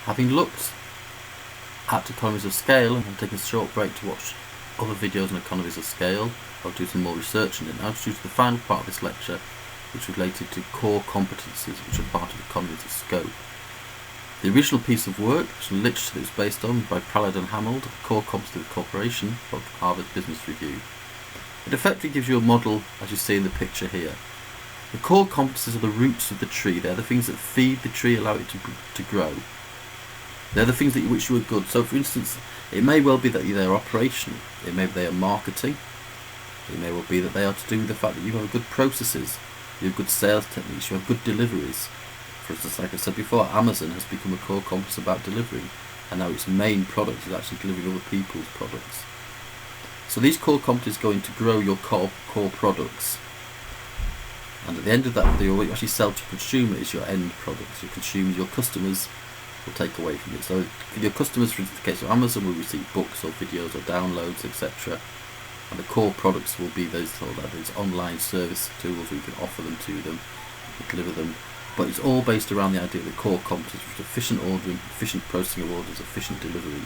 Having looked at economies of scale and taking a short break to watch other videos on economies of scale, I'll do some more research in it. Now, to the final part of this lecture, which is related to core competencies, which are part of economies of scope. The original piece of work, which literature that was based on by Pralad and Hammold, Core Competencies of Corporation, from Harvard Business Review. It effectively gives you a model, as you see in the picture here. The core competencies are the roots of the tree. They're the things that feed the tree, allow it to grow. They're the things that which you are good. So, for instance, it may well be that they're operational. It may be they are marketing. It may well be that they are to do with the fact that you have good processes, you have good sales techniques, you have good deliveries. For instance, like I said before, Amazon has become a core competence about delivering, and now its main product is actually delivering other people's products. So these core competencies are going to grow your core products. And at the end of that video, what you actually sell to consumer is your end products. Your consumers, your customers will take away from it. So your customers, for instance, in the case of Amazon, will receive books or videos or downloads, etc. And the core products will be those online service tools where you can offer them to them, deliver them. But it's all based around the idea of the core competence, which is efficient ordering, efficient processing of orders, efficient delivery.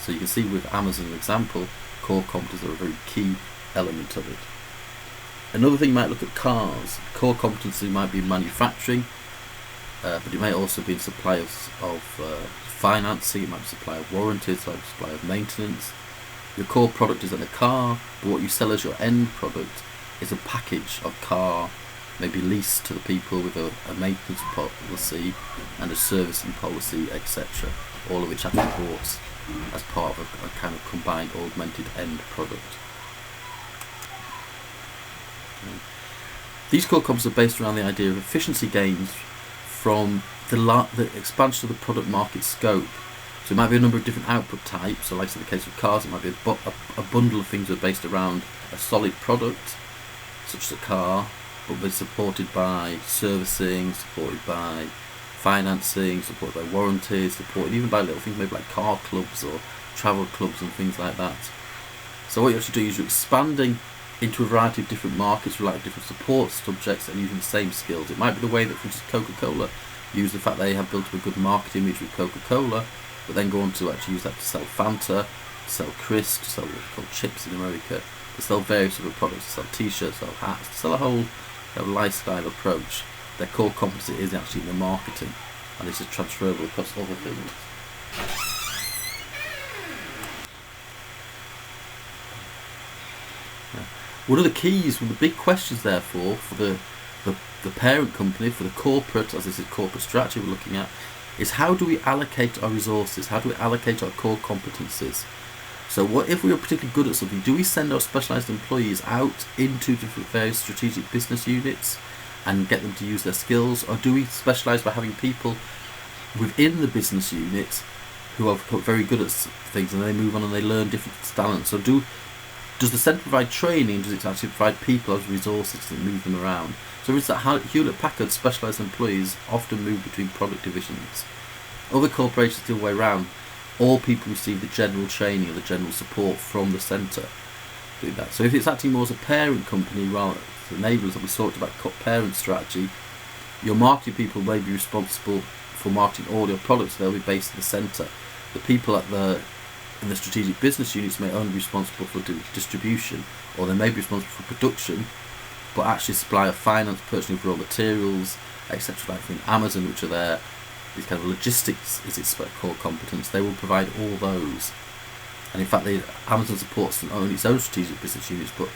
So you can see with Amazon, an example, core competencies are a very key element of it. Another thing you might look at cars. Core competency might be manufacturing, but it may also be in supply of financing, it might be supply of warranties, it might be supply of maintenance. Your core product is in a car, but what you sell as your end product is a package of car, maybe leased to the people with a maintenance policy and a servicing policy, etc. All of which have to be bought as part of a kind of combined augmented end product. These core competencies are based around the idea of efficiency gains from the expansion of the product market scope. So it might be a number of different output types. So like in the case of cars, it might be a bundle of things that are based around a solid product, such as a car, but they're supported by servicing, supported by financing, supported by warranties, supported even by little things maybe like car clubs or travel clubs and things like that. So what you actually do is you're expanding into a variety of different markets, relying on different support subjects and using the same skills. It might be the way that, for instance, Coca-Cola use the fact they have built up a good marketing image with Coca-Cola, but then go on to actually use that to sell Fanta, to sell Crisp, to sell what's called chips in America, to sell various other products, to sell t-shirts, to sell hats, to sell a whole lifestyle approach. Their core competency is actually in the marketing, and this is transferable across other things. One of the keys, one of the big questions therefore for the parent company, for the corporate, as this is corporate strategy we're looking at, is how do we allocate our resources? How do we allocate our core competencies? So what if we are particularly good at something? Do we send our specialised employees out into different various strategic business units and get them to use their skills, or do we specialise by having people within the business units who are very good at things and they move on and they learn different talents? So does the centre provide training? Does it actually provide people as resources to move them around? So it's that Hewlett-Packard specialised employees often move between product divisions. Other corporations the other way around. All people receive the general training or the general support from the centre. Do that. So if it's acting more as a parent company rather than enablers that we talked about parent strategy, your marketing people may be responsible for marketing all your products. They'll be based in the centre. The people in the strategic business units may only be responsible for distribution, or they may be responsible for production, but actually supply of finance, purchasing of raw materials, etc. Like in Amazon, which are there, these kind of logistics is its core competence. They will provide all those. And in fact, Amazon supports not only its own strategic business units, but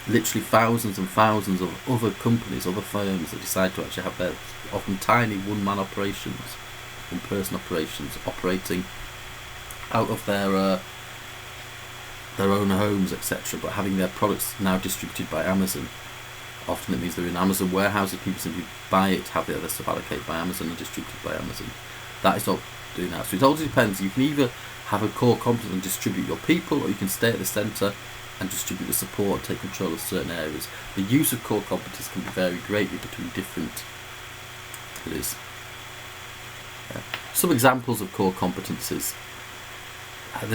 literally thousands and thousands of other companies, other firms that decide to actually have their often tiny one-man operations, one-person operations, operating out of their own homes, etc., but having their products now distributed by Amazon. Often it means they're in Amazon warehouses, people simply buy it, have their stuff allocated by Amazon and distributed by Amazon. That is not doing that. So it all depends. You can either have a core competence and distribute your people, or you can stay at the centre and distribute the support and take control of certain areas. The use of core competence can vary greatly between different areas. Some examples of core competencies. In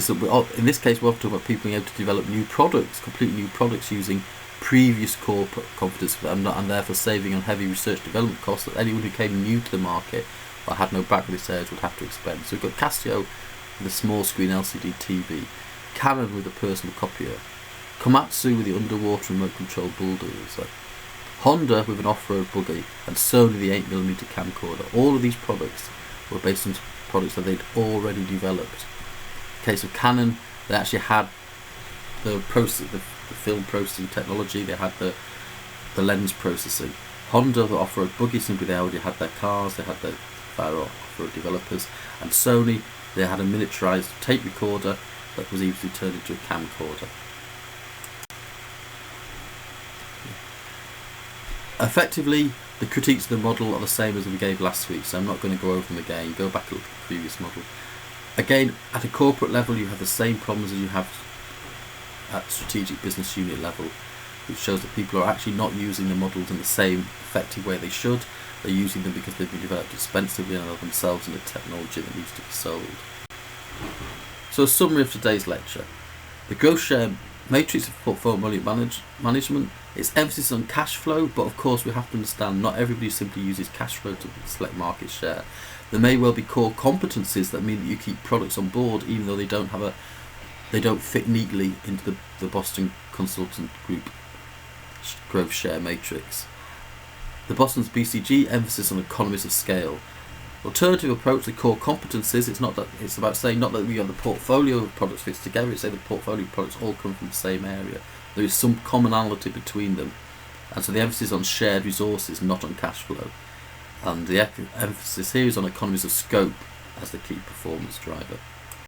this case, we're talking about people being able to develop new products, completely new products using previous core competence, and therefore saving on heavy research development costs. That anyone who came new to the market that had no back with its heirs would have to expend. So we've got Casio with a small screen LCD TV, Canon with a personal copier, Komatsu with the underwater remote control bulldozer, Honda with an off-road buggy, and Sony the 8mm camcorder. All of these products were based on products that they'd already developed. In the case of Canon, they actually had the film processing technology, they had the lens processing. Honda, the off-road buggy, simply they already had their cars, they had their off-road developers. And Sony, they had a miniaturized tape recorder that was easily turned into a camcorder. Effectively, the critiques of the model are the same as we gave last week, so I'm not going to go over them again. Go back and look at the previous model. Again, at a corporate level, you have the same problems as you have at strategic business unit level, which shows that people are actually not using the models in the same effective way they should. They're using them because they've been developed expensively and are themselves in a technology that needs to be sold. So a summary of today's lecture. The growth share matrix of portfolio management, its emphasis on cash flow, but of course we have to understand not everybody simply uses cash flow to select market share. There may well be core competencies that mean that you keep products on board even though they don't fit neatly into the Boston Consultant Group growth share matrix. The Boston's BCG emphasis on economies of scale. Alternative approach, the core competencies, it's about saying not that we have the portfolio of products fits together, it's saying the portfolio of products all come from the same area. There is some commonality between them. And so the emphasis on shared resources, not on cash flow. And the emphasis here is on economies of scope as the key performance driver.